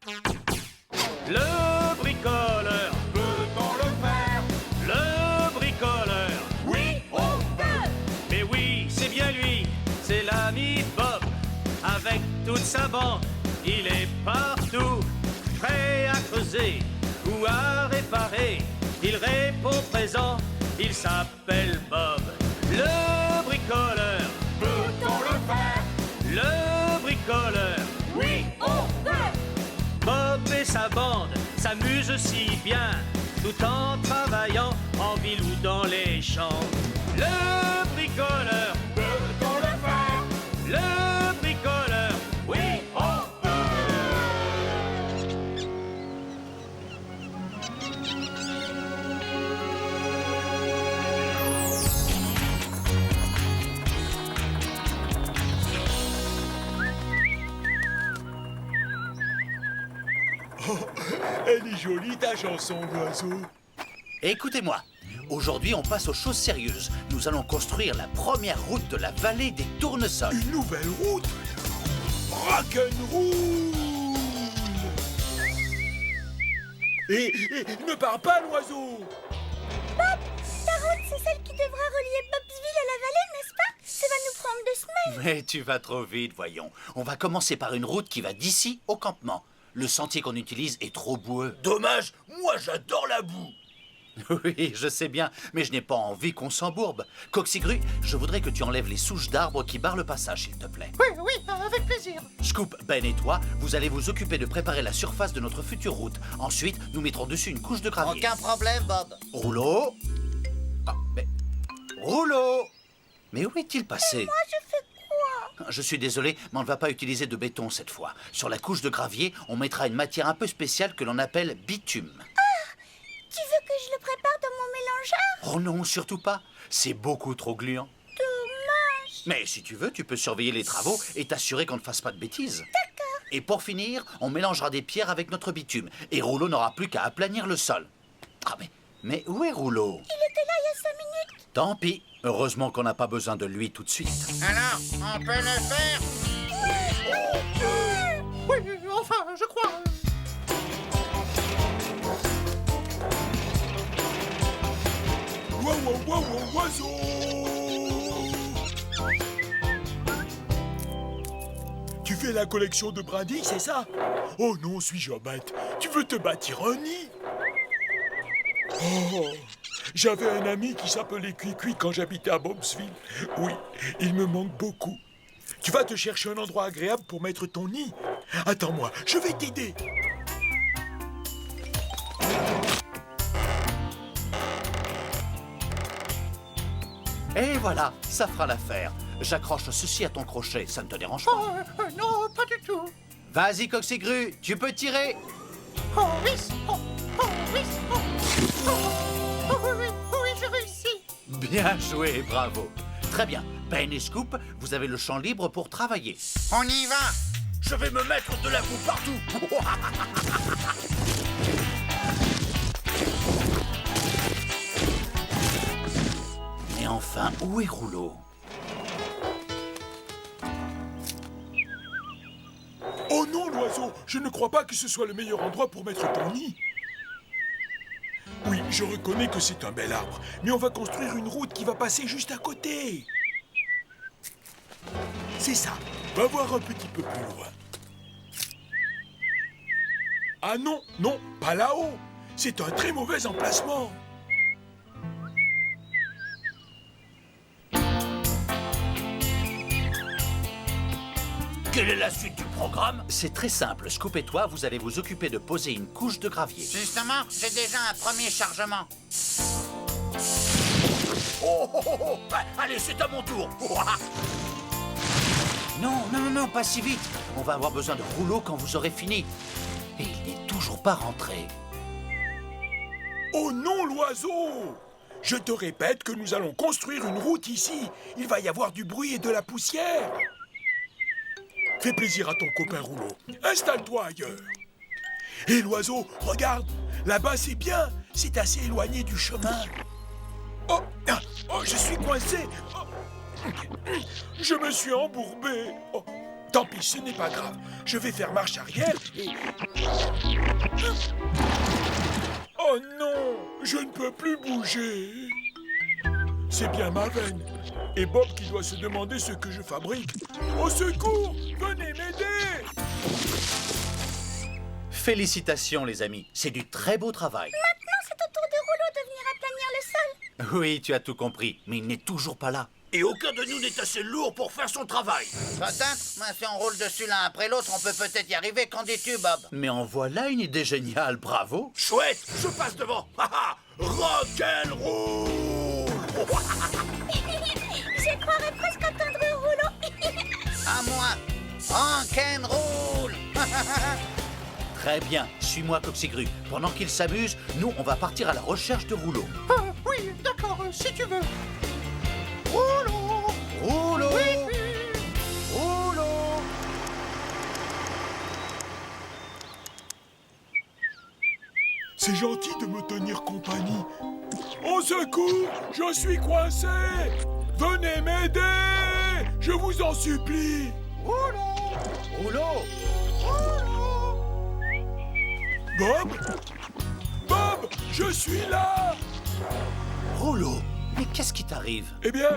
Le bricoleur, Peut-on le faire? le bricoleur. Oui, on peut! Mais oui, c'est bien lui, c'est l'ami Bob. Avec toute sa bande, il est partout, prêt à creuser ou à réparer. Il répond présent, il s'appelle Bob. Le bricoleur, Peut-on le faire? le bricoleur. Oui, on peut! Bob et sa bande s'amusent si bien, tout en travaillant en ville ou dans les champs. Le bricoleur, Peut-on le faire? le bricoleur, Oui, on peut! Elle est jolie ta chanson, l'oiseau. Écoutez-moi, aujourd'hui on passe aux choses sérieuses. Nous allons construire la première route de la vallée des tournesols. Une nouvelle route. Rock'n'roll. Et ne pars pas, l'oiseau. Ta route, c'est celle qui devra relier Bobsville à la vallée, n'est-ce pas? Ça va nous prendre 2 semaines. Mais tu vas trop vite, voyons. On va commencer par une route qui va d'ici au campement. Le sentier qu'on utilise est trop boueux. Dommage, moi j'adore la boue. Oui, je sais bien, mais je n'ai pas envie qu'on s'embourbe. Coxigru, je voudrais que tu enlèves les souches d'arbres qui barrent le passage, s'il te plaît. Oui, avec plaisir. Scoop, Ben et toi, vous allez vous occuper de préparer la surface de notre future route. Ensuite, nous mettrons dessus une couche de gravier. Aucun problème, Bob. Rouleau. Ah, mais... Rouleau. Mais où est-il passé? Moi, je fais quoi? Je suis désolé, mais on ne va pas utiliser de béton cette fois. Sur la couche de gravier, on mettra une matière un peu spéciale que l'on appelle bitume. Tu veux que je le prépare dans mon mélangeur? Oh non, surtout pas. C'est beaucoup trop gluant. Dommage. Mais si tu veux, tu peux surveiller les travaux et t'assurer qu'on ne fasse pas de bêtises. D'accord. Et pour finir, on mélangera des pierres avec notre bitume. Et Rouleau n'aura plus qu'à aplanir le sol. Ah mais où est Rouleau? Il était là il y a 5 minutes. Tant pis. Heureusement qu'on n'a pas besoin de lui tout de suite. Alors, on peut le faire? Oui, enfin, je crois. Oiseau. Tu fais la collection de brindilles, c'est ça? Oh non, suis-je bête? Tu veux te bâtir un nid? Oh, j'avais un ami qui s'appelait Cuicui quand j'habitais à Bobsville. Oui, il me manque beaucoup. Tu vas te chercher un endroit agréable pour mettre ton nid. Attends-moi, je vais t'aider. Et voilà, ça fera l'affaire. J'accroche ceci à ton crochet, ça ne te dérange pas? Non, pas du tout. Vas-y, Coxigru, tu peux tirer. Oh oui, oui, j'ai réussi. Bien joué, bravo. Très bien. Ben et Scoop, vous avez le champ libre pour travailler. On y va. Je vais me mettre de la boue partout. Mais enfin, où est Rouleau? Oh non, l'oiseau, je ne crois pas que ce soit le meilleur endroit pour mettre ton nid. Oui, je reconnais que c'est un bel arbre, mais on va construire une route qui va passer juste à côté. C'est ça, va voir un petit peu plus loin. Ah non, non, pas là-haut. C'est un très mauvais emplacement. Quelle est la suite du programme? C'est très simple. Scoop et toi, vous allez vous occuper de poser une couche de gravier. Justement, j'ai déjà un premier chargement. Oh. Allez, c'est à mon tour. Non, pas si vite. On va avoir besoin de Rouleau quand vous aurez fini. Et il n'est toujours pas rentré. Oh non, l'oiseau! Je te répète que nous allons construire une route ici. Il va y avoir du bruit et de la poussière. Fais plaisir à ton copain Rouleau. Installe-toi ailleurs. Hé, l'oiseau, regarde. Là-bas, c'est bien. C'est assez éloigné du chemin. Oh, je suis coincé. Oh, je me suis embourbé. Oh, tant pis, ce n'est pas grave. Je vais faire marche arrière et... Je ne peux plus bouger. C'est bien ma veine. Et Bob qui doit se demander ce que je fabrique. Au secours! Venez m'aider! Félicitations, les amis. C'est du très beau travail. Maintenant, c'est au tour de Rouleau de venir aplanir le sol. Oui, tu as tout compris, mais il n'est toujours pas là. Et aucun de nous n'est assez lourd pour faire son travail. Peut-être, mais si on roule dessus l'un après l'autre, on peut peut-être y arriver. Qu'en dis-tu, Bob? Mais en voilà une idée géniale, bravo. Chouette, je passe devant. Rock'n'roll. Je croirais presque entendre Rouleau. À moi, rock'n'roll. Très bien, suis-moi, Coxigru. Pendant qu'il s'amuse, nous, on va partir à la recherche de Rouleau. Oui, d'accord, si tu veux. Rouleau. Rouleau! Rouleau! C'est gentil de me tenir compagnie. Au secours! Je suis coincé! Venez m'aider! Je vous en supplie! Rouleau! Bob? Bob! Je suis là! Rouleau! Mais qu'est-ce qui t'arrive? Eh bien,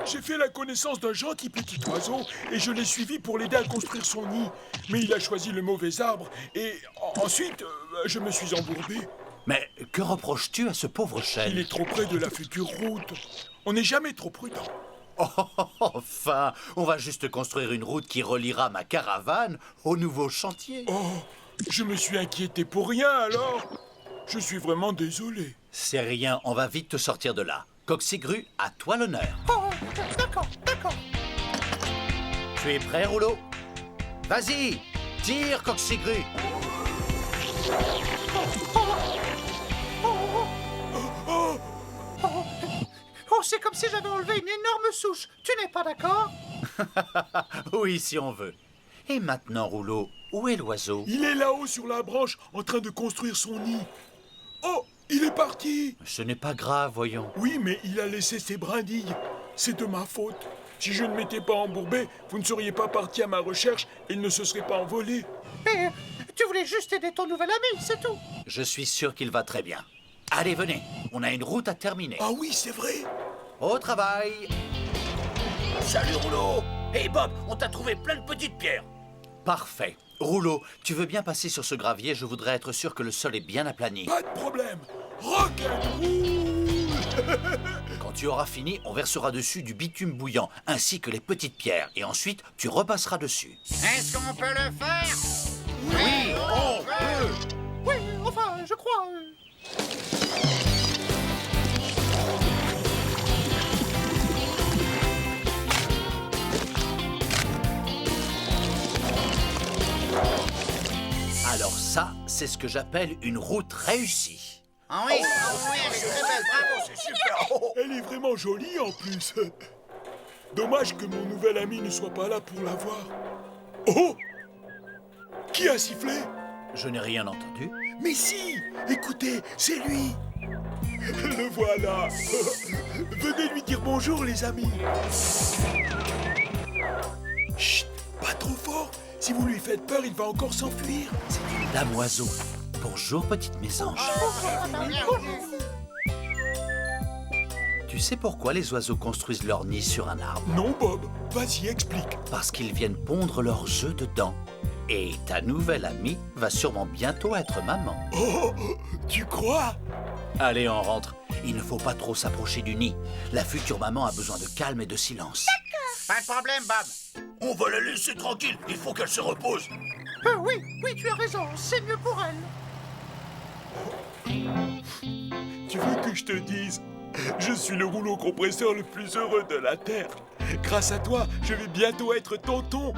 j'ai fait la connaissance d'un gentil petit oiseau et je l'ai suivi pour l'aider à construire son nid. Mais il a choisi le mauvais arbre et ensuite, je me suis embourbé. Mais que reproches-tu à ce pauvre Il chêne? est trop près de la future route. On n'est jamais trop prudent. Enfin, on va juste construire une route qui reliera ma caravane au nouveau chantier. Oh, je me suis inquiété pour rien alors. Je suis vraiment désolé. C'est rien, on va vite te sortir de là. Coxigru, à toi l'honneur. Oh, d'accord. Tu es prêt, Rouleau? Vas-y, tire, Coxigru. Oh, c'est comme si j'avais enlevé une énorme souche. Tu n'es pas d'accord? Oui, si on veut. Et maintenant, Rouleau, où est l'oiseau? Il est là-haut sur la branche en train de construire son nid. Oh, il est parti. Ce n'est pas grave, voyons. Oui, mais il a laissé ses brindilles. C'est de ma faute. Si je ne m'étais pas embourbé, vous ne seriez pas parti à ma recherche et il ne se serait pas envolé. Mais tu voulais juste aider ton nouvel ami, c'est tout. Je suis sûr qu'il va très bien. Allez, venez, on a une route à terminer. Ah oui, c'est vrai. Au travail. Salut Rouleau. Hey Bob, on t'a trouvé plein de petites pierres. Parfait. Rouleau, tu veux bien passer sur ce gravier? Je voudrais être sûr que le sol est bien aplani. Pas de problème. Rock'n'roll. Quand tu auras fini, on versera dessus du bitume bouillant, ainsi que les petites pierres. Et ensuite, tu repasseras dessus. Est-ce qu'on peut le faire? Oui, on peut. Oui, enfin, je crois. Alors ça, c'est ce que j'appelle une route réussie. Ah oui, elle est très belle, bravo. C'est super. Oh, elle est vraiment jolie en plus. Dommage que mon nouvel ami ne soit pas là pour la voir. Oh! Qui a sifflé? Je n'ai rien entendu. Mais si! Écoutez, c'est lui! Le voilà! Venez lui dire bonjour, les amis! Chut! Pas trop fort! Si vous lui faites peur, il va encore s'enfuir! C'est une dame oiseau. Bonjour, petite mésange. Tu sais pourquoi les oiseaux construisent leur nid sur un arbre? Non, Bob, vas-y, explique. Parce qu'ils viennent pondre leurs œufs dedans. Et ta nouvelle amie va sûrement bientôt être maman. Oh! Tu crois? Allez, on rentre. Il ne faut pas trop s'approcher du nid. La future maman a besoin de calme et de silence. Pas de problème, Bob. On va la laisser tranquille. Il faut qu'elle se repose. Oui, tu as raison, c'est mieux pour elle. Tu veux que je te dise? Je suis le rouleau compresseur le plus heureux de la Terre. Grâce à toi, je vais bientôt être tonton.